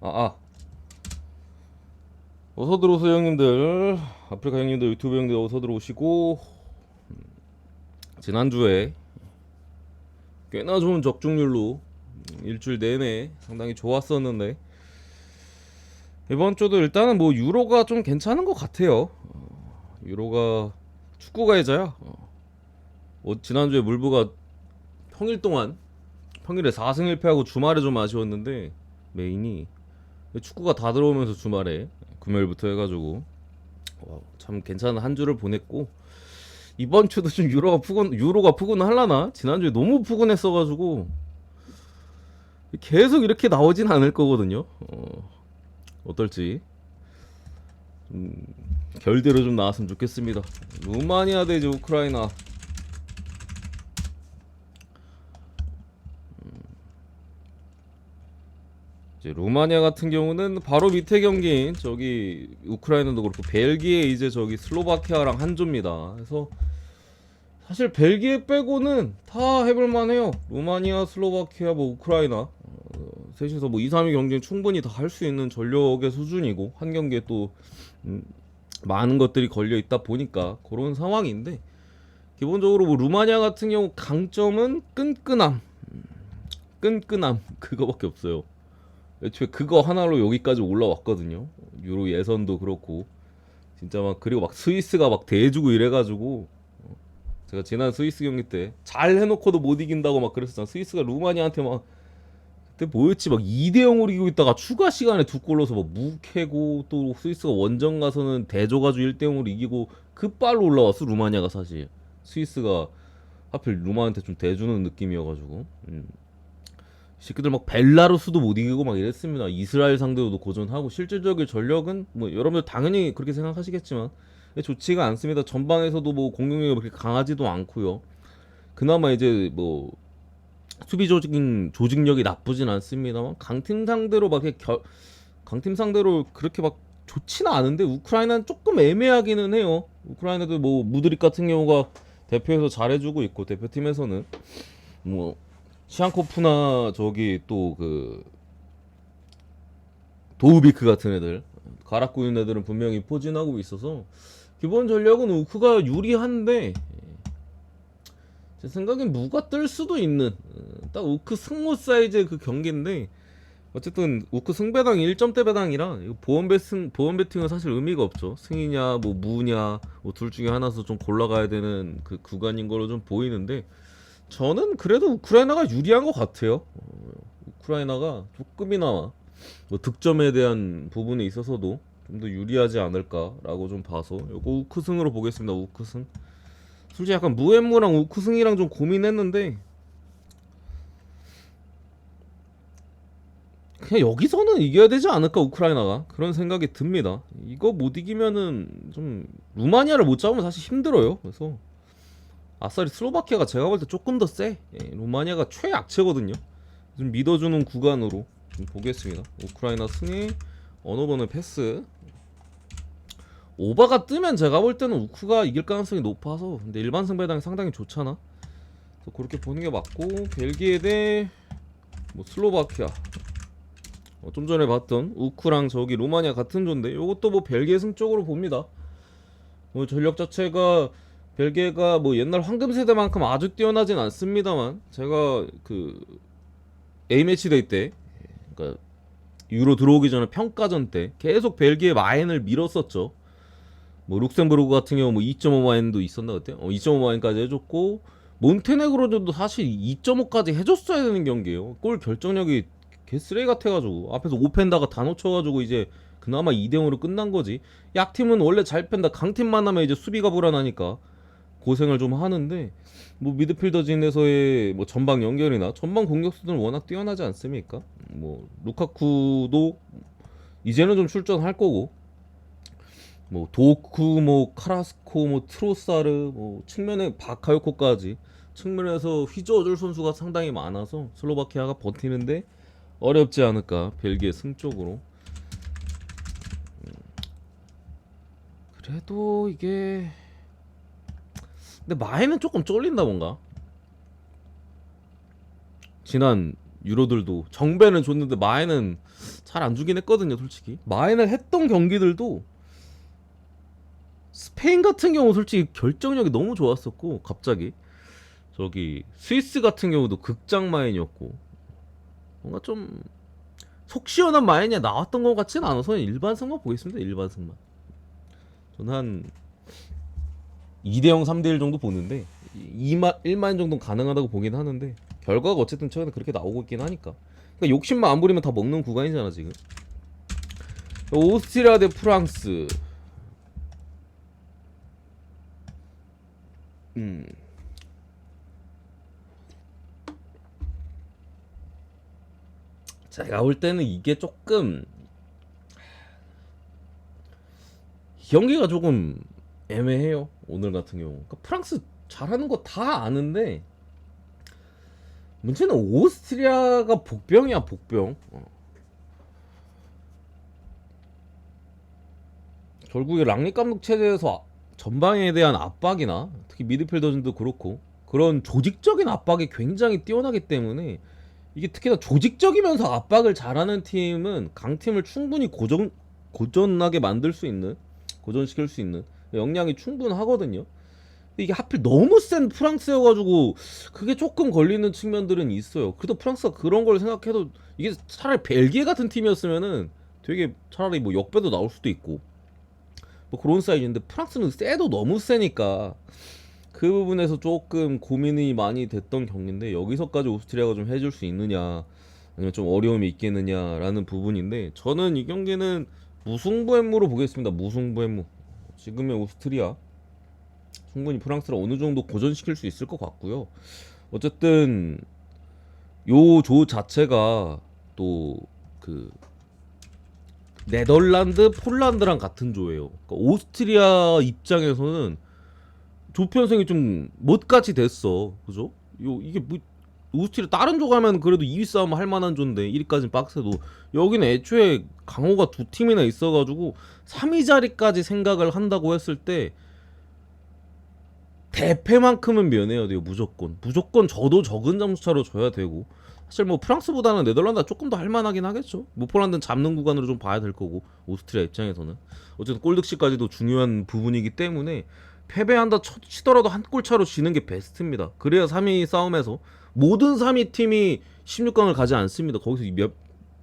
어서 들어오세요 형님들. 아프리카 형님들, 유튜브 형님들 어서 들어오시고. 지난주에 꽤나 좋은 적중률로 일주일 내내 상당히 좋았었는데, 이번 주도 일단은 뭐 유로가 좀 괜찮은 것 같아요. 유로가 축구가 해자야. 지난주에 물부가 평일 동안 평일에 4승 1패하고 주말에 좀 아쉬웠는데, 메인이 축구가 다 들어오면서 주말에 금요일부터 해가지고 참 괜찮은 한 주를 보냈고, 이번 주도 좀 유로가 푸근할라나? 지난주에 너무 푸근했어가지고 계속 이렇게 나오진 않을 거거든요. 어떨지 좀 결대로 좀 나왔으면 좋겠습니다. 루마니아 대 이제 우크라이나. 이제 루마니아 같은 경우는 바로 밑에 경기인 저기 우크라이나도 그렇고 벨기에 이제 저기 슬로바키아랑 한조입니다. 그래서 사실 벨기에 빼고는 다 해볼만해요. 루마니아, 슬로바키아, 뭐 우크라이나, 셋이서 뭐 2, 3위 경쟁 충분히 다 할 수 있는 전력의 수준이고, 한 경기에 또 음, 많은 것들이 걸려 있다 보니까 그런 상황인데, 기본적으로 뭐 루마니아 같은 경우 강점은 끈끈함 그거밖에 없어요. 애초에 그거 하나로 여기까지 올라왔거든요. 유로 예선도 그렇고 진짜 막, 그리고 막 스위스가 막 대주고 이래가지고, 제가 지난 스위스 경기 때 잘 해놓고도 못 이긴다고 막 그랬었잖아. 스위스가 루마니아한테 막 그때 뭐였지, 막 2대 0으로 이기고 있다가 추가 시간에 두 골 넣어서 막 무캐고, 또 스위스가 원정 가서는 대줘가지고 1대 0으로 이기고 급발로 올라왔어 루마니아가. 사실 스위스가 하필 루마한테 좀 대주는 느낌이어가지고, 새끼들 막 벨라루스도 못 이기고 막 이랬습니다. 이스라엘 상대로도 고전하고, 실질적인 전력은 뭐 여러분들 당연히 그렇게 생각하시겠지만 좋지가 않습니다. 전방에서도 뭐 공격력이 그렇게 강하지도 않고요. 그나마 이제 뭐 수비 조직력이 나쁘진 않습니다만, 강팀 상대로 그렇게 막 좋지는 않은데, 우크라이나는 조금 애매하기는 해요. 우크라이나도 뭐 무드릭 같은 경우가 대표에서 잘해주고 있고, 대표팀에서는 뭐 시안코프나 저기 또 그 도우비크 같은 애들, 가락고 있는 애들은 분명히 포진하고 있어서 기본 전력은 우크가 유리한데, 제 생각엔 무가 뜰 수도 있는, 딱 우크 승무 사이즈의 그 경기인데, 어쨌든 우크 승배당이 1점대 배당이라 이거 보험 베팅은 사실 의미가 없죠. 승이냐 뭐 무냐 뭐 둘 중에 하나서 좀 골라가야 되는 그 구간인 걸로 좀 보이는데, 저는 그래도 우크라이나가 유리한 것 같아요. 우크라이나가 조금이나마 뭐 득점에 대한 부분에 있어서도 좀 더 유리하지 않을까라고 좀 봐서 요거 우크승으로 보겠습니다. 우크승. 솔직히 약간 무엠무랑 우크승이랑 좀 고민했는데, 그냥 여기서는 이겨야 되지 않을까 우크라이나가, 그런 생각이 듭니다. 이거 못 이기면은 좀, 루마니아를 못 잡으면 사실 힘들어요. 그래서 아싸리 슬로바키아가 제가 볼 때 조금 더 세. 루마니아가 최약체거든요. 좀 믿어주는 구간으로 좀 보겠습니다. 우크라이나 승리. 어느 번의 패스. 오바가 뜨면 제가 볼 때는 우크가 이길 가능성이 높아서, 근데 일반 승배당이 상당히 좋잖아. 그래서 그렇게 보는 게 맞고, 벨기에 대 뭐 슬로바키아. 좀 전에 봤던 우크랑 저기 루마니아 같은 조인데, 이것도 뭐 벨기에 승 쪽으로 봅니다. 뭐 전력 자체가 벨기에가 뭐 옛날 황금 세대만큼 아주 뛰어나진 않습니다만, 제가 그 A매치 데이 때, 그러니까 유로 들어오기 전에 평가전 때 계속 벨기에 마인을 밀었었죠. 뭐 룩셈부르크 같은 경우 뭐 2.5 마인도 있었나 그때? 2.5 마인까지 해줬고, 몬테네그로도 사실 2.5까지 해줬어야 되는 경기예요. 골 결정력이 개쓰레기 같아가지고 앞에서 오펜다가 다 놓쳐가지고 이제 그나마 2대0으로 끝난 거지. 약팀은 원래 잘 펜다, 강팀만 하면 이제 수비가 불안하니까 고생을 좀 하는데, 뭐 미드필더진에서의 뭐 전방 연결이나 전방 공격수들은 워낙 뛰어나지 않습니까? 뭐 루카쿠도 이제는 좀 출전할 거고, 뭐 도쿠, 뭐 카라스코, 뭐 트로사르, 뭐 측면에 바카요코까지 측면에서 휘저어줄 선수가 상당히 많아서 슬로바키아가 버티는데 어렵지 않을까, 벨기에 승 쪽으로. 그래도 이게, 근데 마해는 조금 쫄린다 뭔가. 지난 유로들도 정배는 줬는데 마에는 잘 안 주긴 했거든요. 솔직히 마에는 했던 경기들도 스페인 같은 경우 솔직히 결정력이 너무 좋았었고, 갑자기 저기 스위스 같은 경우도 극장 마인이었고, 뭔가 좀 속 시원한 마인이 나왔던 것 같지는 않아서 일반승만 보겠습니다. 일반승만. 저는 한 2대0 3대1 정도 보는데 1만 정도 가능하다고 보긴 하는데, 결과가 어쨌든 최근에 그렇게 나오고 있긴 하니까. 그러니까 욕심만 안 부리면 다 먹는 구간이잖아 지금. 오스트리아 대 프랑스. 제가 볼 때는 이게 조금, 경기가 조금 애매해요 오늘 같은 경우. 그러니까 프랑스 잘하는 거 다 아는데 문제는 오스트리아가 복병이야, 복병. 결국에 랑닉 감독 체제에서 전방에 대한 압박이나 특히 미드필더진도 그렇고 그런 조직적인 압박이 굉장히 뛰어나기 때문에, 이게 특히나 조직적이면서 압박을 잘하는 팀은 강팀을 충분히 고전하게 만들 수 있는, 고전시킬 수 있는 역량이 충분하거든요. 근데 이게 하필 너무 센 프랑스여가지고 그게 조금 걸리는 측면들은 있어요. 그래도 프랑스가 그런 걸 생각해도, 이게 차라리 벨기에 같은 팀이었으면은 되게 차라리 뭐 역배도 나올 수도 있고 뭐 그런 사이즈인데, 프랑스는 세도 너무 세니까 그 부분에서 조금 고민이 많이 됐던 경기인데, 여기서까지 오스트리아가 좀 해줄 수 있느냐 아니면 좀 어려움이 있겠느냐라는 부분인데, 저는 이 경기는 무승부행무로 보겠습니다. 무승부행무. 지금의 오스트리아 충분히 프랑스를 어느 정도 고전시킬 수 있을 것 같고요. 어쨌든 요 조 자체가 또 그 네덜란드, 폴란드랑 같은 조예요. 그러니까 오스트리아 입장에서는 조 편성이 좀 못같이 됐어, 그죠? 이게 뭐 오스트리아 다른 조 가면 그래도 2위 싸움 할 만한 조인데 1위까지는 빡세도, 여기는 애초에 강호가 두 팀이나 있어가지고 3위 자리까지 생각을 한다고 했을 때 대패만큼은 면해야 돼요. 무조건 저도 적은 점수차로 져야 되고, 사실 뭐 프랑스보다는 네덜란드가 조금 더 할만하긴 하겠죠. 뭐 폴란드는 잡는 구간으로 좀 봐야 될 거고, 오스트리아 입장에서는 어쨌든 골득실까지도 중요한 부분이기 때문에 패배한다 치더라도 한 골 차로 지는 게 베스트입니다. 그래야 3위 싸움에서 모든 3위 팀이 16강을 가지 않습니다. 거기서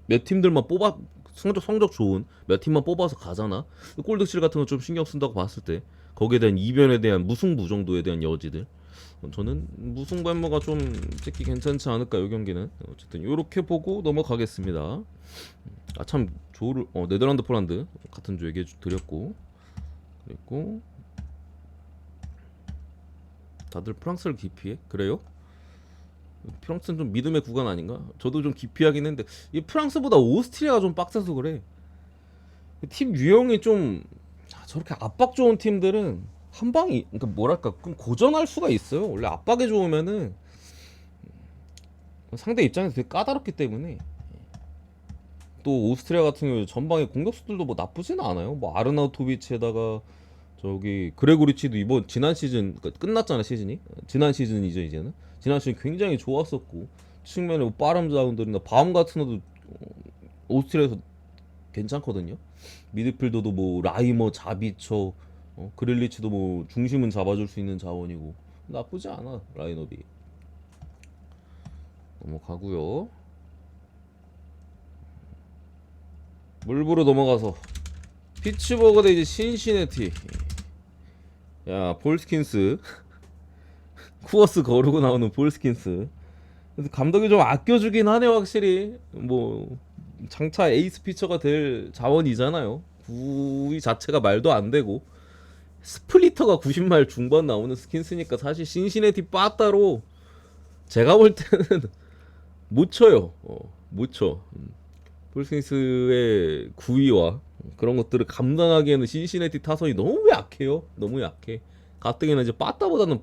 몇 팀들만 뽑아 성적 좋은 몇 팀만 뽑아서 가잖아. 골득실 같은 거 좀 신경 쓴다고 봤을 때 거기에 대한 이변에 대한 무승부 정도에 대한 여지들, 저는 무승부 햄머가 좀 찍기 괜찮지 않을까, 이 경기는. 어쨌든 이렇게 보고 넘어가겠습니다. 아 참, 조를 네덜란드 폴란드 같은 조 얘기해 드렸고, 그리고 다들 프랑스를 기피해? 그래요? 프랑스는 좀 믿음의 구간 아닌가? 저도 좀 기피하긴 했는데, 이 프랑스보다 오스트리아가 좀 빡세서 그래. 팀 유형이 좀 저렇게 압박 좋은 팀들은 한 방이, 그러니까 뭐랄까, 좀 고전할 수가 있어요. 원래 압박이 좋으면은 상대 입장에서 되게 까다롭기 때문에. 또 오스트리아 같은 경우 전방의 공격수들도 뭐 나쁘지는 않아요. 뭐 아르나우토비치에다가 저기 그레고리치도 이번 지난 시즌, 그러니까 끝났잖아 시즌이. 지난 시즌이죠 이제는. 지난 시즌 굉장히 좋았었고, 측면에 뭐 빠름 자원들이나 바움 같은 것도 오스트리아에서 괜찮거든요. 미드필더도 뭐 라이머, 자비처, 그릴리치도 뭐 중심은 잡아줄 수 있는 자원이고 나쁘지 않아 라인업이. 넘어가고요. 물부로 넘어가서 피츠버그 대 이제 신시내티. 야, 볼스킨스 쿠어스 거르고 나오는 볼스킨스. 그래서 감독이 좀 아껴주긴 하네 확실히. 뭐 장차 에이스 피처가 될 자원이잖아요. 구위 자체가 말도 안 되고, 스플리터가 90마일 중반 나오는 스킨 쓰니까 사실 신시내티 빠따로 제가 볼 때는 못 쳐요. 못 쳐. 볼스킨스의 구위와 그런 것들을 감당하기에는 신시내티 타선이 너무 약해요. 너무 약해. 가뜩이나 이제 빠따보다는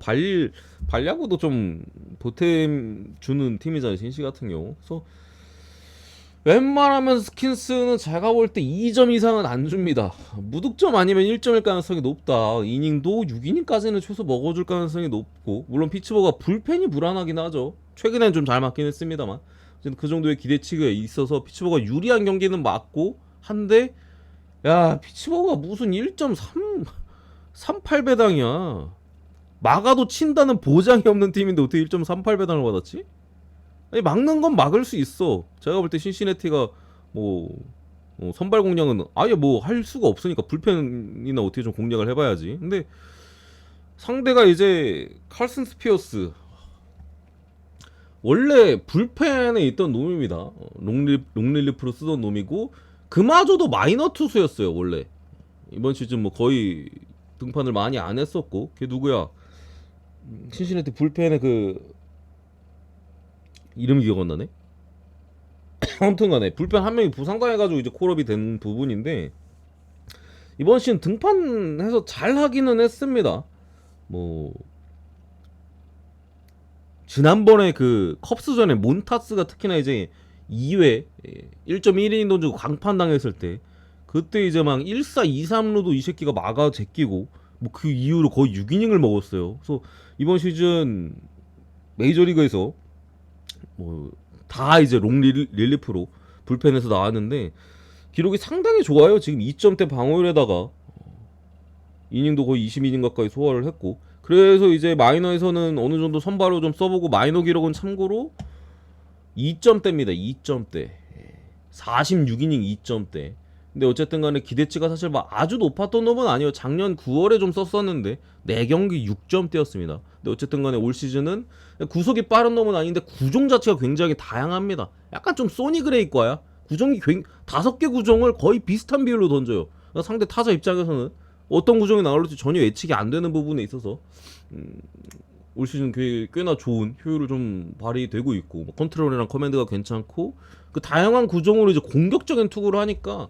발야구도 좀 보탬 주는 팀이잖아요, 신시 같은 경우. 그래서 웬만하면 스킨스는 제가 볼 때 2점 이상은 안 줍니다. 무득점 아니면 1점일 가능성이 높다. 이닝도 6이닝까지는 최소 먹어줄 가능성이 높고, 물론 피츠버가 불펜이 불안하긴 하죠. 최근엔 좀 잘 맞긴 했습니다만 이제 그 정도의 기대치가 있어서 피츠버그가 유리한 경기는 맞고 한데 야 피츠버그가 무슨 1.38배당이야. 막아도 친다는 보장이 없는 팀인데 어떻게 1.38배당을 받았지? 아니 막는 건 막을 수 있어. 제가 볼 때 신시내티가 뭐 선발 공략은 아예 뭐 할 수가 없으니까 불펜이나 어떻게 좀 공략을 해봐야지. 근데 상대가 이제 칼슨 스피어스 원래 불펜에 있던 놈입니다. 롱릴리프로 쓰던 놈이고 그마저도 마이너 투수였어요 원래. 이번 시즌 뭐 거의 등판을 많이 안 했었고 걔 누구야? 신시내티 불펜의 그 이름이 기억 안 나네. 아무튼간에 불펜 한 명이 부상당해가지고 이제 콜업이 된 부분인데 이번 시즌 등판해서 잘 하기는 했습니다. 뭐 지난번에 그 컵스전에 몬타스가 특히나 이제 2회 1.1이닝 던지고 강판 당했을 때 그때 이제 막 1사 2, 3루도 이 새끼가 막아 제끼고 뭐 그 이후로 거의 6이닝을 먹었어요. 그래서 이번 시즌 메이저리그에서 뭐 다 이제 릴리프로 불펜에서 나왔는데 기록이 상당히 좋아요. 지금 2점대 방어율에다가 이닝도 거의 20이닝 가까이 소화를 했고 그래서 이제 마이너에서는 어느 정도 선발로 좀 써보고 마이너 기록은 참고로 2점대입니다. 2점대 46이닝 2점대. 근데 어쨌든 간에 기대치가 사실 막 아주 높았던 놈은 아니에요. 작년 9월에 좀 썼었는데 4경기 6점대였습니다. 근데 어쨌든 간에 올 시즌은 구속이 빠른 놈은 아닌데 구종 자체가 굉장히 다양합니다. 약간 좀 소니 그레이과야. 구종이 5개 구종을 거의 비슷한 비율로 던져요. 그러니까 상대 타자 입장에서는 어떤 구종이 나올지 전혀 예측이 안 되는 부분에 있어서 올 시즌 꽤나 좋은 효율을 좀 발휘되고 있고 뭐 컨트롤이랑 커맨드가 괜찮고 그 다양한 구종으로 이제 공격적인 투구를 하니까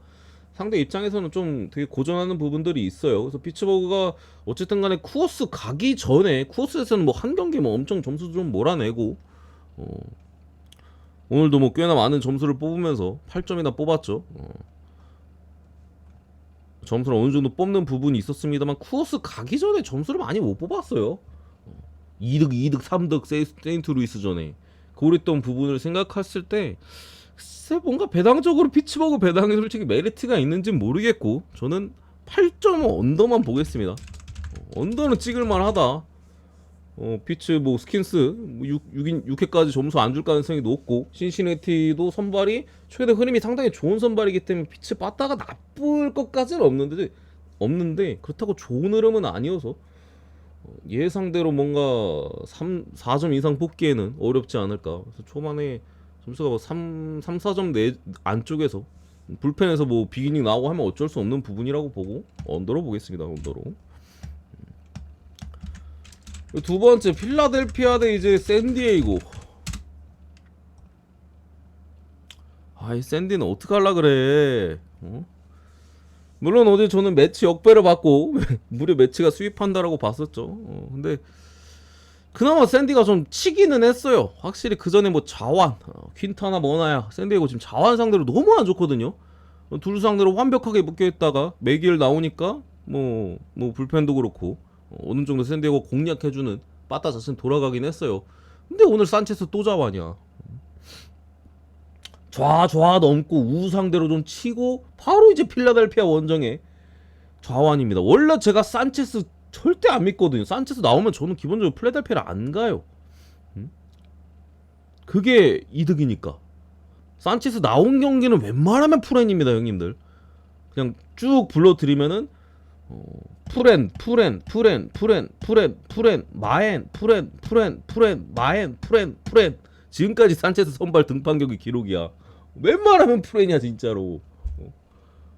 상대 입장에서는 좀 되게 고전하는 부분들이 있어요. 그래서 피츠버그가 어쨌든 간에 쿠어스 가기 전에 쿠어스에서는 뭐 한 경기 뭐 엄청 점수 좀 몰아내고 오늘도 뭐 꽤나 많은 점수를 뽑으면서 8점이나 뽑았죠. 점수를 어느 정도 뽑는 부분이 있었습니다만 쿠어스 가기 전에 점수를 많이 못 뽑았어요. 2득 3득 세인트루이스 전에 그랬던 부분을 생각했을 때 글쎄 뭔가 배당적으로 피츠버그 배당이 솔직히 메리트가 있는지는 모르겠고 저는 8.5 언더만 보겠습니다. 언더는 찍을만 하다. 피츠 뭐 스킨스 6회까지 점수 안 줄 가능성이 높고 신시내티도 선발이 최근에 흐름이 상당히 좋은 선발이기 때문에 피츠 빠따가 나쁠 것까지는 없는데 그렇다고 좋은 흐름은 아니어서 예상대로 뭔가 4점 이상 뽑기에는 어렵지 않을까. 그래서 초반에 점수가 뭐 4점 내 안쪽에서 불펜에서 뭐 비기닝 나오고 하면 어쩔 수 없는 부분이라고 보고 언더로 보겠습니다. 언더로. 두 번째 필라델피아 대 이제 샌디에이고. 아이 샌디는 어떡할라 그래. 물론 어제 저는 매치 역배를 받고 무려 매치가 수입한다라고 봤었죠. 근데 그나마 샌디가 좀 치기는 했어요. 확실히 그 전에 뭐 자완, 퀸타나 뭐나야 샌디에이고 지금 자완 상대로 너무 안 좋거든요. 둘 상대로 완벽하게 묶여있다가 매길 나오니까 뭐 불펜도 그렇고 어느 정도 샌디에이고 공략해주는 빠따 자체는 돌아가긴 했어요. 근데 오늘 산체스 또 자완이야. 좌 넘고 우 상대로 좀 치고 바로 이제 필라델피아 원정에 좌완입니다. 원래 제가 산체스 절대 안 믿거든요. 산체스 나오면 저는 기본적으로 필라델피아를 안 가요. 그게 이득이니까. 산체스 나온 경기는 웬만하면 풀엔입니다, 형님들. 그냥 쭉 불러드리면은 풀엔, 마엔, 마엔, 풀엔. 지금까지 산체스 선발 등판 경기 기록이야. 웬만하면 풀엔이야 진짜로.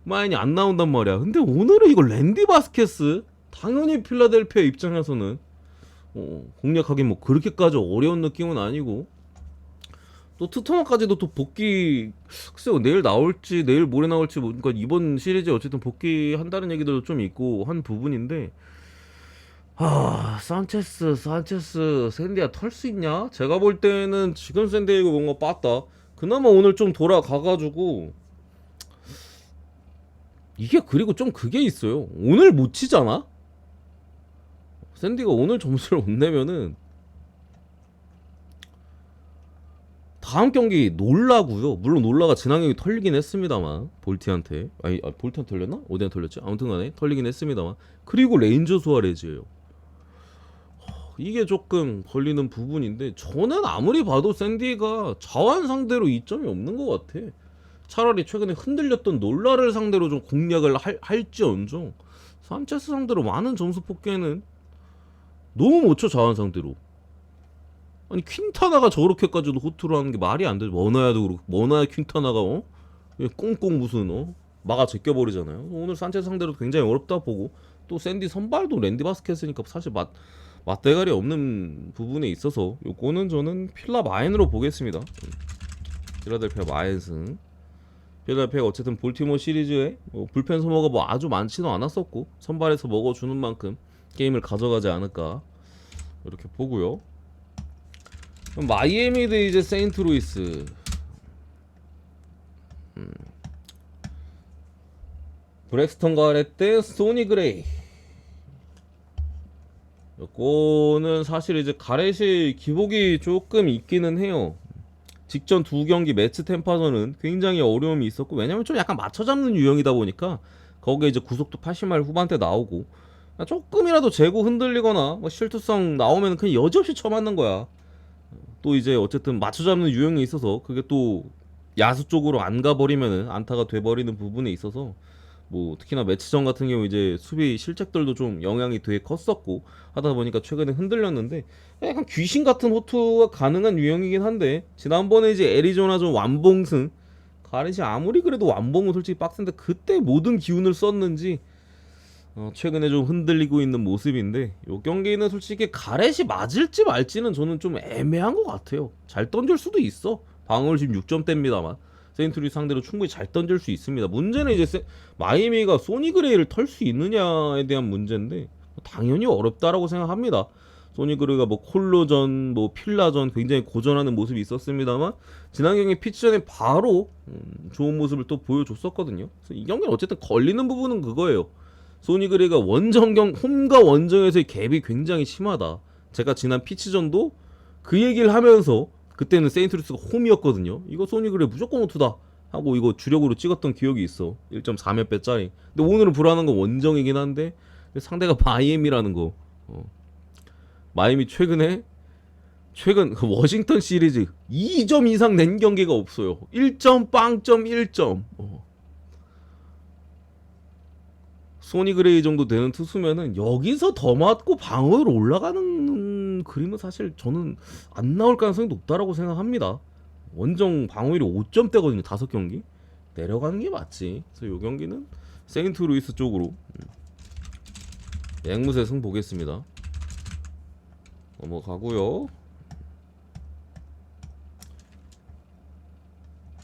마엔이 안 나온단 말이야. 근데 오늘은 이거 랜디 바스케스 당연히 필라델피아 입장에서는 공략하기 뭐 그렇게까지 어려운 느낌은 아니고 또 트토마까지도 또 복귀 글쎄요 내일 나올지 내일 모레 나올지 그러니까 이번 시리즈 어쨌든 복귀한다는 얘기도 좀 있고 한 부분인데 산체스 샌디아 털 수 있냐? 제가 볼 때는 지금 샌디에이고 뭔가 빠따 그나마 오늘 좀 돌아가가지고 이게 그리고 좀 그게 있어요. 오늘 못 치잖아? 샌디가 오늘 점수를 못 내면은 다음 경기 놀라고요. 물론 놀라가 지난 경기 털리긴 했습니다만 볼티한테 볼티한테 털렸나? 어디한테 털렸지? 아무튼간에 털리긴 했습니다만 그리고 레인저 수아레즈예요. 이게 조금 걸리는 부분인데 저는 아무리 봐도 샌디가 자완 상대로 이점이 없는 것 같아. 차라리 최근에 흔들렸던 놀라를 상대로 좀 공략을 할지언정 산체스 상대로 많은 점수 뽑기에는 너무 못 쳐. 자완 상대로. 아니 퀸타나가 저렇게까지도 호투를 하는 게 말이 안 되죠. 머나야도 그렇고 머나야 퀸타나가 꽁꽁 무슨 막아 제껴버리잖아요. 오늘 산체스 상대로 굉장히 어렵다 보고 또 샌디 선발도 랜디 바스켓이니까 사실 맞대가리 없는 부분에 있어서 요거는 저는 필라 마인으로 보겠습니다. 필라델피아 마인승. 필라델피아가 어쨌든 볼티모어 시리즈에 불펜 소모가 뭐 아주 많지는 않았었고 선발에서 먹어주는 만큼 게임을 가져가지 않을까 이렇게 보고요. 그럼 마이애미 대 이제 세인트루이스. 브렉스턴 가렛 대 소니 그레이. 이거는 사실 이제 가렛이 기복이 조금 있기는 해요. 직전 두 경기 매치 템파전은 굉장히 어려움이 있었고 왜냐면 좀 약간 맞춰 잡는 유형이다 보니까 거기에 이제 구속도 80마일 후반대 나오고 조금이라도 재고 흔들리거나 뭐 실투성 나오면 그냥 여지없이 쳐맞는 거야. 또 이제 어쨌든 맞춰 잡는 유형이 있어서 그게 또 야수 쪽으로 안 가버리면은 안타가 돼버리는 부분에 있어서 뭐 특히나 매치전 같은 경우 이제 수비 실책들도 좀 영향이 되게 컸었고 하다 보니까 최근에 흔들렸는데 약간 귀신 같은 호투가 가능한 유형이긴 한데 지난번에 이제 애리조나전 완봉승 가렛이 아무리 그래도 완봉은 솔직히 빡센데 그때 모든 기운을 썼는지 최근에 좀 흔들리고 있는 모습인데 요 경기는 솔직히 가렛이 맞을지 말지는 저는 좀 애매한 것 같아요. 잘 던질 수도 있어. 방어율 지금 6점대입니다만 세인트루이스 상대로 충분히 잘 던질 수 있습니다. 문제는 이제 마이애미가 소니 그레이를 털 수 있느냐에 대한 문제인데 당연히 어렵다라고 생각합니다. 소니 그레이가 뭐 콜로전, 뭐 필라전 굉장히 고전하는 모습이 있었습니다만 지난 경기 피치전에 바로 좋은 모습을 또 보여줬었거든요. 그래서 이 경기는 어쨌든 걸리는 부분은 그거예요. 소니 그레이가 홈과 원정에서의 갭이 굉장히 심하다. 제가 지난 피치전도 그 얘기를 하면서 그때는 세인트루이스가 홈이었거든요. 이거 소니 그레이 무조건 호투다 하고 이거 주력으로 찍었던 기억이 있어. 1.4몇 배짜리. 근데 오늘은 불안한 건 원정이긴 한데 상대가 마이애미라는 거. 마이애미 최근 그 워싱턴 시리즈 2점 이상 낸 경기가 없어요. 1점 빵점 1점. 소니 그레이 정도 되는 투수면은 여기서 더 맞고 방어로 올라가는 그림은 사실 저는 안 나올 가능성이 높다라고 생각합니다. 원정 방어율이 5점대거든요. 5경기 내려가는 게 맞지. 그래서 이 경기는 세인트루이스 쪽으로 앵무새 승 보겠습니다. 넘어가고요.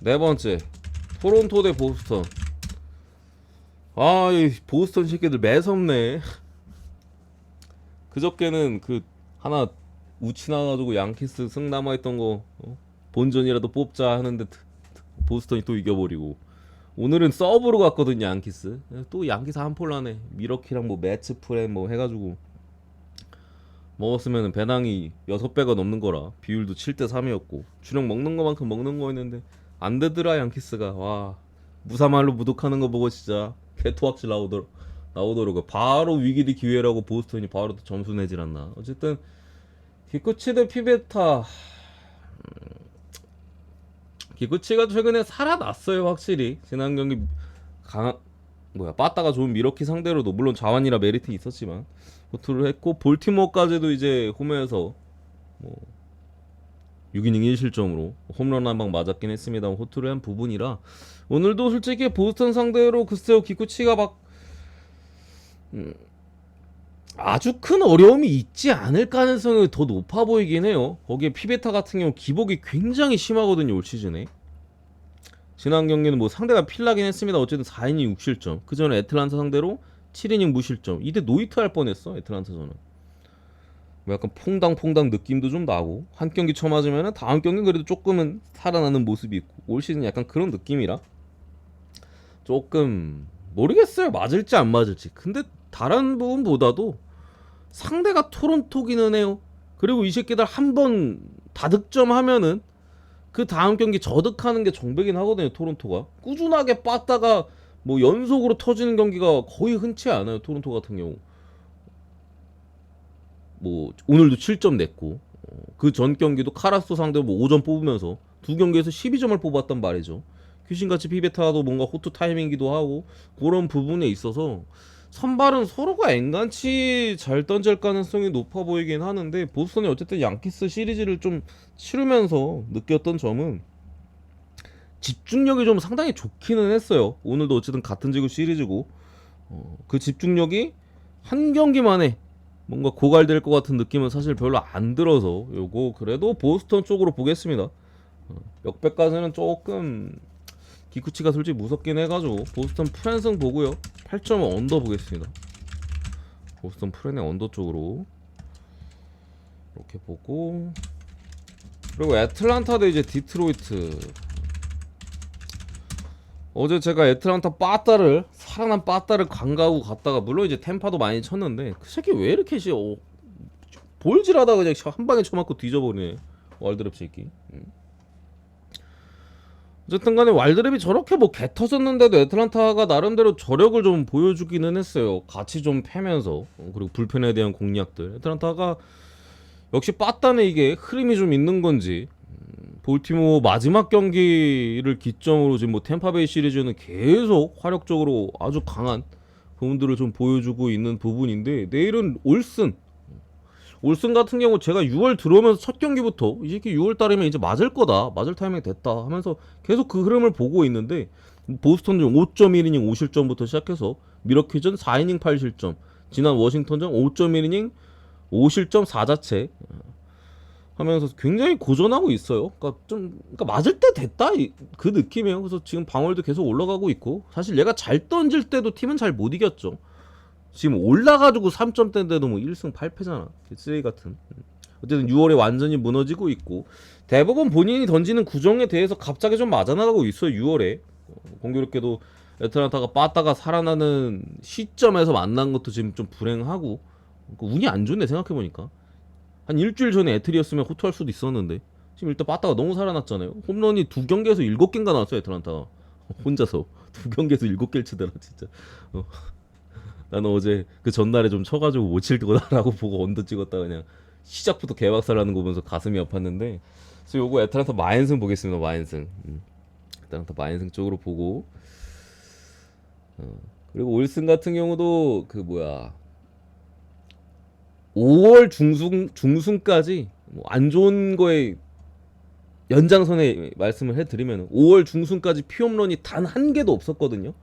네 번째 토론토 대 보스턴. 이 보스턴 새끼들 매섭네. 그저께는 그 하나 우치 나가지고 양키스 승 남아있던 거 본전이라도 뽑자 하는데 보스턴이 또 이겨버리고 오늘은 서브로 갔거든요. 양키스 또 양키스 한폴라네. 미러키랑 뭐 매츠 프렌 뭐 해가지고 먹었으면 배낭이 6배가 넘는 거라 비율도 7대3이었고 주력 먹는 거만큼 먹는 거였는데 안 되더라. 양키스가 와 무사말로 무독하는 거 보고 진짜 개토악질 나오더라고. 바로 위기의 기회라고 보스턴이 바로 또 점수 내질 않나. 어쨌든 기쿠치 대 피베타. 기쿠치가 최근에 살아났어요. 확실히 지난 경기 빠따가 좋은 미러키 상대로도 물론 자완이라 메리트 있었지만 호투를 했고 볼티모어까지도 이제 홈에서 뭐 6이닝 1실점으로 홈런 한 방 맞았긴 했습니다만 호투를 한 부분이라 오늘도 솔직히 보스턴 상대로 글쎄요 기쿠치가 막 아주 큰 어려움이 있지 않을 가능성이 더 높아 보이긴 해요. 거기에 피베타 같은 경우 기복이 굉장히 심하거든요. 올 시즌에 지난 경기는 뭐 상대가 필라긴 했습니다. 어쨌든 4이닝 6실점. 그 전에 애틀란타 상대로 7이닝 무실점. 이때 노히트 할 뻔했어. 애틀란타전은 뭐 약간 퐁당퐁당 느낌도 좀 나고 한 경기 쳐맞으면 다음 경기는 그래도 조금은 살아나는 모습이 있고 올 시즌 약간 그런 느낌이라 조금 모르겠어요. 맞을지 안 맞을지. 근데 다른 부분보다도 상대가 토론토기는 해요. 그리고 이 새끼들 한번 다득점하면은 그 다음 경기 저득하는 게 정배긴 하거든요. 토론토가 꾸준하게 빠다가 뭐 연속으로 터지는 경기가 거의 흔치 않아요. 토론토 같은 경우 뭐 오늘도 7점 냈고 그 전 경기도 카라스 상대로 뭐 5점 뽑으면서 두 경기에서 12점을 뽑았단 말이죠. 귀신같이 피베타도 뭔가 호투 타이밍이기도 하고 그런 부분에 있어서 선발은 서로가 앵간치 잘 던질 가능성이 높아 보이긴 하는데 보스턴이 어쨌든 양키스 시리즈를 좀 치르면서 느꼈던 점은 집중력이 좀 상당히 좋기는 했어요. 오늘도 어쨌든 같은 지구 시리즈고 그 집중력이 한 경기만에 뭔가 고갈될 것 같은 느낌은 사실 별로 안 들어서 요거 그래도 보스턴 쪽으로 보겠습니다. 역배까지는 조금 기쿠치가 솔직히 무섭긴 해가지고 보스턴 프랜승 보고요. 8.5 언더 보겠습니다. 보스턴 프랜의 언더 쪽으로 이렇게 보고 그리고 애틀란타 대 이제 디트로이트. 어제 제가 애틀란타 빠따를 살아난 빠따를 관가하고 갔다가 물론 이제 템파도 많이 쳤는데 그 새끼 왜 이렇게 볼질하다가 그냥 한 방에 쳐맞고 뒤져버리네 월드랩 새끼. 어쨌든 간에 왈드랩이 저렇게 뭐 개 터졌는데도 애틀란타가 나름대로 저력을 좀 보여주기는 했어요. 같이 좀 패면서 그리고 불펜에 대한 공략들 애틀란타가 역시 빠따네 이게 흐름이 좀 있는 건지 볼티모어 마지막 경기를 기점으로 지금 뭐 템파베이 시리즈는 계속 화력적으로 아주 강한 부분들을 좀 보여주고 있는 부분인데 내일은 올슨 같은 경우 제가 6월 들어오면서 첫 경기부터 이 새끼 6월 달이면 이제 맞을 거다 맞을 타이밍이 됐다 하면서 계속 그 흐름을 보고 있는데 보스턴전 5.1이닝 5실점부터 시작해서 미러키전 4이닝 8실점 지난 워싱턴전 5.1이닝 5실점 4자체 하면서 굉장히 고전하고 있어요. 그러니까 맞을 때 됐다 그 느낌이에요. 그래서 지금 방어율도 계속 올라가고 있고 사실 얘가 잘 던질 때도 팀은 잘 못 이겼죠. 지금 올라가지고 3점대인데도 뭐 1승 8패잖아. 쓰레기 같은. 어쨌든 6월에 완전히 무너지고 있고 대부분 본인이 던지는 구정에 대해서 갑자기 좀 맞아나가고 있어요. 6월에 공교롭게도 애틀란타가 빠따가 살아나는 시점에서 만난 것도 지금 좀 불행하고 운이 안 좋네 생각해보니까. 한 일주일 전에 애틀이었으면 호투할 수도 있었는데 지금 일단 빠따가 너무 살아났잖아요. 홈런이 두 경기에서 7개인가 나왔어요. 애틀란타가 혼자서 두 경기에서 7개를 치더라 진짜. 나는 어제 그 전날에 좀 쳐가지고 못 칠 거다라고 보고 언더 찍었다 그냥 시작부터 개박살나는 거 보면서 가슴이 아팠는데 그래서 요거 애틀란타 마인승 보겠습니다. 마인승 애틀란타 마인승 쪽으로 보고 그리고 올슨 같은 경우도 그 뭐야 5월 중순까지 뭐 안 좋은 거에 연장선에 말씀을 해드리면 5월 중순까지 피홈런이 단 한 개도 없었거든요.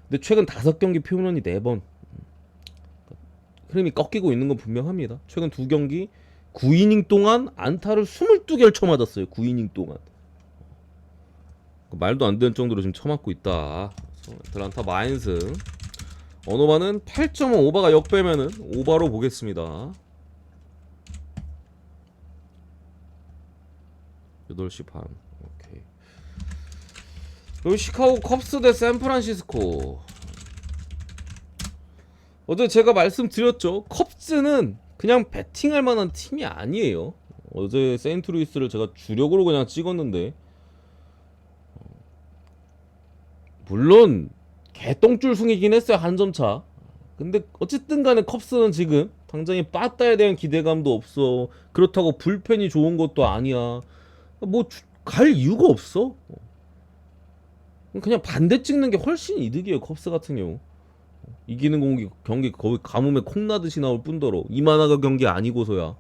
근데 최근 5경기 피홈런이 4번. 흐름이 꺾이고 있는 건 분명합니다. 최근 2경기 9이닝 동안 안타를 22개를 쳐맞았어요. 9이닝 동안. 말도 안 되는 정도로 지금 쳐맞고 있다. 애틀란타 마인스 언어바는 8.5 오바가 역배면은 오바로 보겠습니다. 8시 반. 오케이. 그리고 시카고 컵스 대 샌프란시스코. 어제 제가 말씀드렸죠. 컵스는 그냥 배팅할 만한 팀이 아니에요. 어제 세인트루이스를 제가 주력으로 그냥 찍었는데 물론 개똥줄 승이긴 했어요. 한 점 차. 근데 어쨌든 간에 컵스는 지금 당장에 빠따에 대한 기대감도 없어. 그렇다고 불펜이 좋은 것도 아니야. 뭐 갈 이유가 없어. 그냥 반대 찍는 게 훨씬 이득이에요. 컵스 같은 경우. 이기는 경기 거의 가뭄에 콩나듯이 나올 뿐더러 이만화가 경기 아니고서야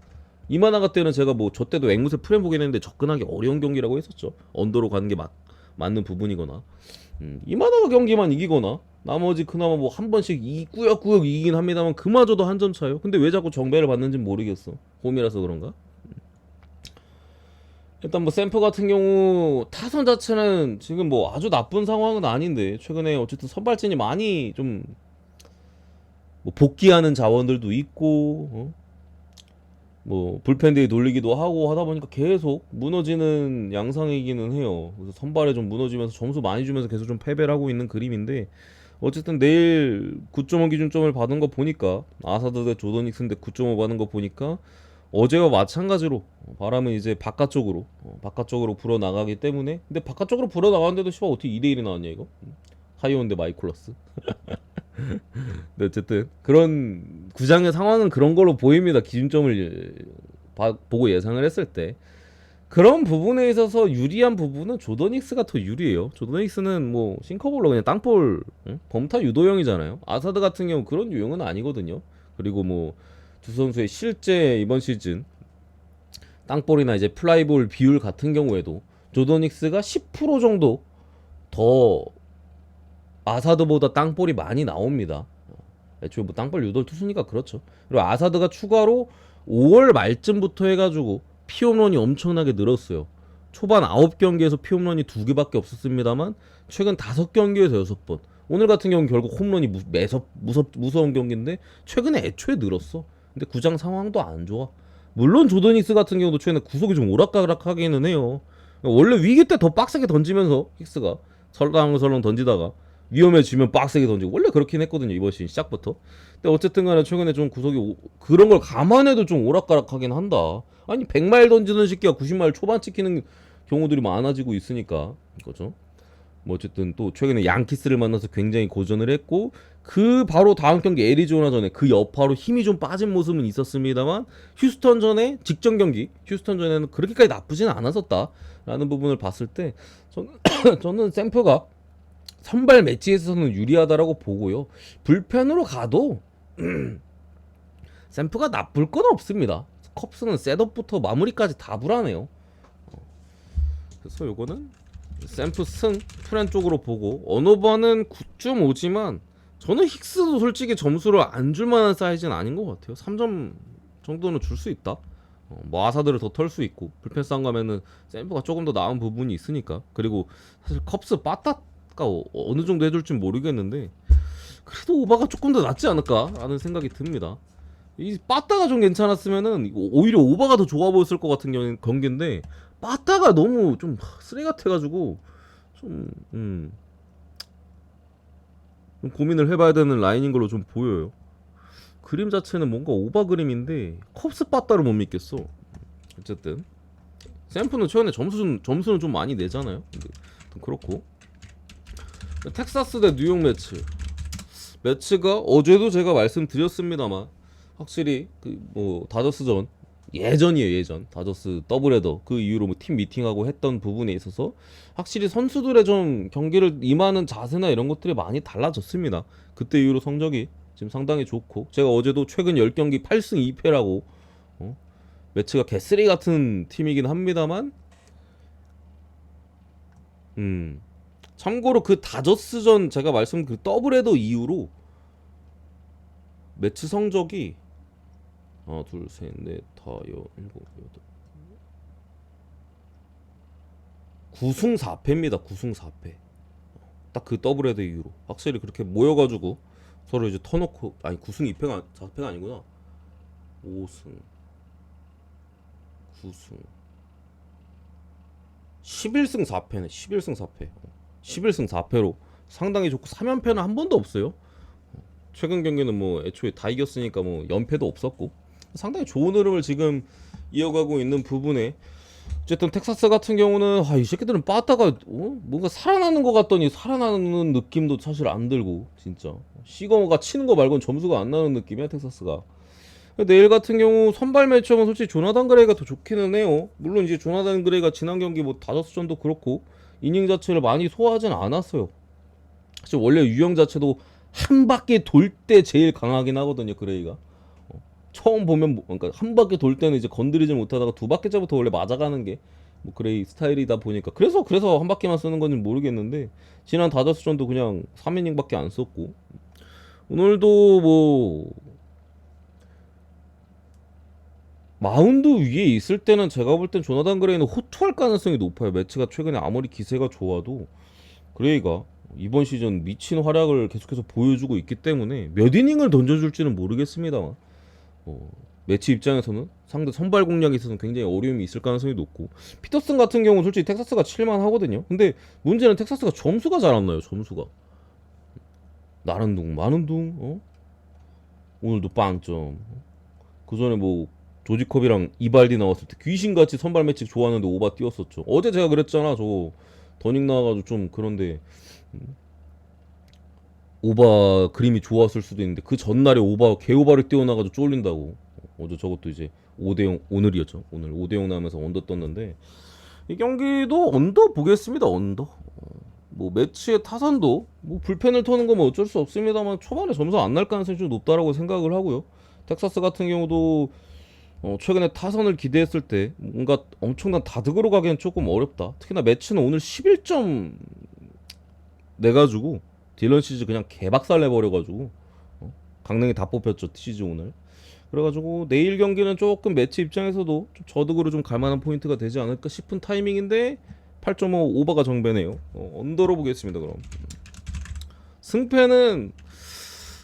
이만화가 때는 제가 뭐 저 때도 앵무새 프레임 보긴 했는데 접근하기 어려운 경기라고 했었죠. 언더로 가는 게 맞는 부분이거나 이만화가 경기만 이기거나 나머지 그나마 뭐 한 번씩 꾸역꾸역 이기긴 합니다만 그마저도 한 점 차요. 근데 왜 자꾸 정배를 받는지 모르겠어. 홈이라서 그런가? 일단 뭐 샘프 같은 경우 타선 자체는 지금 뭐 아주 나쁜 상황은 아닌데 최근에 어쨌든 선발진이 많이 좀 뭐 복귀하는 자원들도 있고 뭐 불펜들이 놀리기도 하고 하다 보니까 계속 무너지는 양상이기는 해요. 그래서 선발에 좀 무너지면서 점수 많이 주면서 계속 좀 패배를 하고 있는 그림인데 어쨌든 내일 9.5 기준점을 받은 거 보니까 아사드 대 조던 닉슨 대 9.5 받은 거 보니까 어제와 마찬가지로 바람은 이제 바깥쪽으로 불어 나가기 때문에. 근데 바깥쪽으로 불어 나가는데도 씨발 어떻게 2대1이 나왔냐 이거. 하이온대 마이콜러스. 근데 어쨌든 그런 구장의 상황은 그런 걸로 보입니다. 기준점을 보고 예상을 했을 때 그런 부분에 있어서 유리한 부분은 조더닉스가 더 유리해요. 조더닉스는 뭐 싱커볼로 그냥 땅볼, 응? 범타 유도형이잖아요. 아사드 같은 경우 그런 유형은 아니거든요. 그리고 뭐 두 선수의 실제 이번 시즌 땅볼이나 이제 플라이볼 비율 같은 경우에도 조더닉스가 10% 정도 더 아사드보다 땅볼이 많이 나옵니다. 애초에 뭐 땅볼 유도 투수니까 그렇죠. 그리고 아사드가 추가로 5월 말쯤부터 해가지고 피홈런이 엄청나게 늘었어요. 초반 9경기에서 피홈런이 2개밖에 없었습니다만 최근 5경기에서 6번. 오늘 같은 경우는 결국 홈런이 무서운 경기인데 최근에 애초에 늘었어. 근데 구장 상황도 안 좋아. 물론 조더닉스 같은 경우도 최근에 구속이 좀 오락가락하기는 해요. 원래 위기 때 더 빡세게 던지면서 힉스가 설렁설렁 던지다가 위험해지면 빡세게 던지고 원래 그렇긴 했거든요 이번 시즌 시작부터. 근데 어쨌든 간에 최근에 좀 구속이 그런 걸 감안해도 좀 오락가락하긴 한다. 아니 100마일 던지는 새끼가 90마일 초반 찍히는 경우들이 많아지고 있으니까 그죠. 뭐 어쨌든 또 최근에 양키스를 만나서 굉장히 고전을 했고 그 바로 다음 경기 애리조나전에 그 여파로 힘이 좀 빠진 모습은 있었습니다만 휴스턴 전에 직전 경기 휴스턴 전에는 그렇게까지 나쁘진 않았었다라는 부분을 봤을 때 저는 저는 샘프가 선발 매치에서는 유리하다라고 보고요. 불펜으로 가도 샘프가 나쁠 건 없습니다. 컵스는 셋업부터 마무리까지 다 불안해요. 그래서 요거는 샘프 승 프렌 쪽으로 보고 언어바는 9.5지만 저는 힉스도 솔직히 점수를 안 줄만한 사이즈는 아닌 것 같아요. 3점 정도는 줄 수 있다. 뭐 아사드를 더 털 수 있고 불펜 싸움 가면은 샘프가 조금 더 나은 부분이 있으니까. 그리고 사실 컵스 빠따가 어느 정도 해줄지 모르겠는데 그래도 오바가 조금 더 낫지 않을까라는 생각이 듭니다. 이 빠따가 좀 괜찮았으면은 오히려 오바가 더 좋아 보였을 것 같은 경기인데 빠따가 너무 좀 쓰레 같아가지고 좀 고민을 해봐야 되는 라인인 걸로 좀 보여요. 그림 자체는 뭔가 오바 그림인데 컵스 빠따를 못 믿겠어. 어쨌든 샘프는 최근에 점수는 좀 많이 내잖아요. 근데 그렇고 텍사스 대 뉴욕 매치가 어제도 제가 말씀드렸습니다만 확실히 그 뭐 다저스전 예전이에요. 예전 다저스 더블헤더 그 이후로 뭐 팀 미팅하고 했던 부분에 있어서 확실히 선수들의 좀 경기를 임하는 자세나 이런 것들이 많이 달라졌습니다. 그때 이후로 성적이 지금 상당히 좋고 제가 어제도 최근 10경기 8승 2패라고 매치가 개쓰리 같은 팀이긴 합니다만 참고로 그 다저스전 제가 말씀 그 더블헤더 이후로 매치 성적이 둘, 셋, 넷, 다, 일곱, 여덟 9승 4패입니다. 9승 4패. 딱 그 더블헤더 이후로 확실히 그렇게 모여가지고 서로 이제 터놓고 아니 9승 2패가 4패가 아니구나. 5승 9승 11승 4패네. 11승 4패. 11승 4패로 상당히 좋고 3연패는 한 번도 없어요. 최근 경기는 뭐 애초에 다 이겼으니까 뭐 연패도 없었고 상당히 좋은 흐름을 지금 이어가고 있는 부분에 어쨌든 텍사스 같은 경우는 이 새끼들은 빠따가 뭔가 살아나는 것 같더니 살아나는 느낌도 사실 안 들고 진짜 시거머가 치는 거 말고는 점수가 안 나는 느낌이야 텍사스가. 내일 같은 경우 선발 매치업은 솔직히 조나단 그레이가 더 좋기는 해요. 물론 이제 조나단 그레이가 지난 경기 뭐 다저스전도 그렇고 이닝 자체를 많이 소화하진 않았어요. 사실 원래 유형 자체도 한 바퀴 돌 때 제일 강하긴 하거든요 그레이가. 처음 보면 그러니까 한 바퀴 돌 때는 이제 건드리지 못하다가 두 바퀴째부터 원래 맞아가는 게 뭐 그레이 스타일이다 보니까 그래서 한 바퀴만 쓰는 건지 모르겠는데 지난 다저스전도 그냥 3이닝밖에 안 썼고 오늘도 뭐 마운드 위에 있을 때는 제가 볼 땐 조나단 그레이는 호투할 가능성이 높아요. 매치가 최근에 아무리 기세가 좋아도 그레이가 이번 시즌 미친 활약을 계속해서 보여주고 있기 때문에 몇 이닝을 던져줄지는 모르겠습니다만 매치 입장에서는 상대 선발 공략에 있어서는 굉장히 어려움이 있을 가능성이 높고 피터슨 같은 경우는 솔직히 텍사스가 칠만 하거든요. 근데 문제는 텍사스가 점수가 잘 안 나요. 점수가 나는 둥 마는 둥 오늘도 빵점. 그 전에 뭐 조지컵이랑 이발디 나왔을 때 귀신같이 선발 매치 좋았는데 오바 뛰었었죠. 어제 제가 그랬잖아. 저 더닝 나와가지고 좀 그런데 오바 그림이 좋았을 수도 있는데 그 전날에 오바 개오바를 띄워놔가지고 쫄린다고. 어제 저것도 이제 5대0 오늘이었죠. 오늘 5대0 나면서 언더 떴는데 이 경기도 언더 보겠습니다. 언더. 뭐 매치의 타선도 뭐 불펜을 터는 거 뭐 어쩔 수 없습니다만 초반에 점수 안 날 가능성이 좀 높다라고 생각을 하고요. 텍사스 같은 경우도 최근에 타선을 기대했을 때 뭔가 엄청난 다득으로 가기엔 조금 어렵다. 특히나 매치는 오늘 11점 내가지고 딜런 시즈 그냥 개박살 내버려가지고 강릉이 다 뽑혔죠. 시즈 오늘. 그래가지고 내일 경기는 조금 매치 입장에서도 좀 저득으로 좀 갈만한 포인트가 되지 않을까 싶은 타이밍인데 8.5 오버가 정배네요. 언더로 보겠습니다. 그럼 승패는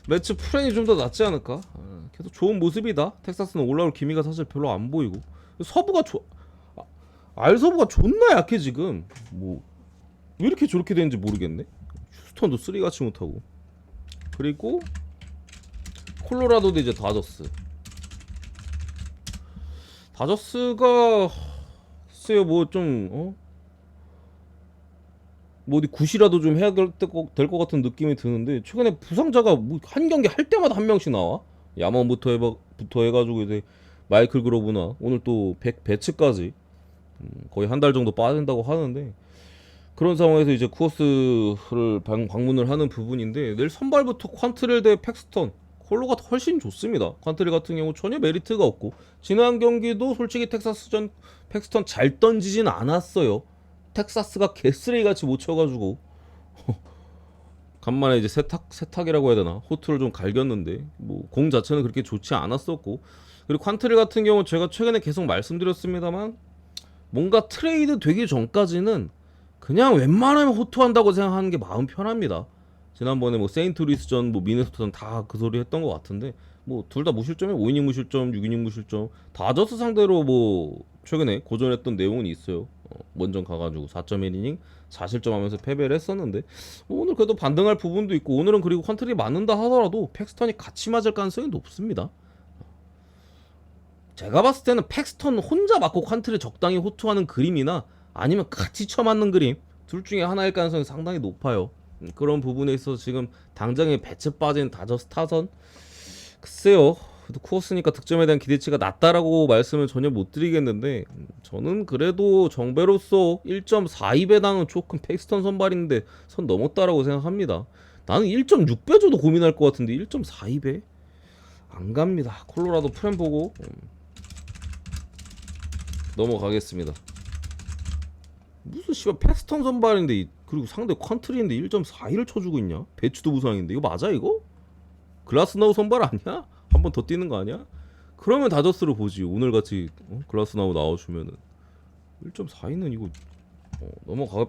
매치 프레임이 좀 더 낫지 않을까. 계속 좋은 모습이다. 텍사스는 올라올 기미가 사실 별로 안 보이고 서부가 알서부가 존나 약해 지금. 뭐 왜 이렇게 저렇게 되는지 모르겠네. 휴스턴도 쓰리같이 못하고. 그리고 콜로라도도 이제 다저스가 글쎄요 뭐 좀 뭐 어디 굿이라도 좀 해야 될 것 같은 느낌이 드는데 최근에 부상자가 뭐 한 경기 할 때마다 한 명씩 나와. 야먼부터 해가지고 이제 마이클 그로브나 오늘 또 배츠까지 거의 한 달 정도 빠진다고 하는데 그런 상황에서 이제 쿠어스를 방문을 하는 부분인데 내일 선발부터 퀀트렐 대 팩스턴 콜로가 훨씬 좋습니다. 퀀트렐 같은 경우 전혀 메리트가 없고 지난 경기도 솔직히 텍사스전 팩스턴 잘 던지진 않았어요. 텍사스가 개쓰레기같이 못 쳐가지고 간만에 이제 세탁이라고 해야 되나 호투를 좀 갈겼는데 뭐 공 자체는 그렇게 좋지 않았었고 그리고 퀀트렐 같은 경우 제가 최근에 계속 말씀드렸습니다만 뭔가 트레이드 되기 전까지는 그냥 웬만하면 호투한다고 생각하는 게 마음 편합니다. 지난번에 뭐 세인트루이스전 뭐 미네소타전 다 그 소리 했던 것 같은데 뭐 둘 다 무실점에 5이닝 무실점 6이닝 무실점 다저스 상대로 뭐 최근에 고전했던 내용은 있어요. 원정 가가지고 4.1이닝 4실점 하면서 패배를 했었는데 뭐 오늘 그래도 반등할 부분도 있고 오늘은 그리고 컨트리 맞는다 하더라도 팩스턴이 같이 맞을 가능성이 높습니다. 제가 봤을 때는 팩스턴 혼자 맞고 컨트리 적당히 호투하는 그림이나 아니면 같이 쳐맞는 그림 둘 중에 하나일 가능성이 상당히 높아요. 그런 부분에 있어서 지금 당장에 배치 빠진 다저스 타선 글쎄요. 그래도 쿠어스니까 득점에 대한 기대치가 낮다라고 말씀을 전혀 못 드리겠는데 저는 그래도 정배로서 1.42배당은 조금 팩스턴 선발인데 선 넘었다라고 생각합니다. 나는 1.6배 줘도 고민할 것 같은데 1.42배? 안 갑니다. 콜로라도 프렘 보고 넘어가겠습니다. 무슨 씨발 팩스턴 선발인데 그리고 상대 컨트리인데 1.42를 쳐주고 있냐? 배추도 부상인데 이거 맞아 이거? 글라스나우 선발 아니야? 한 번 더 뛰는 거 아니야? 그러면 다저스로 보지. 오늘같이 글라스나우 나와주면은 1.42는 이거 넘어가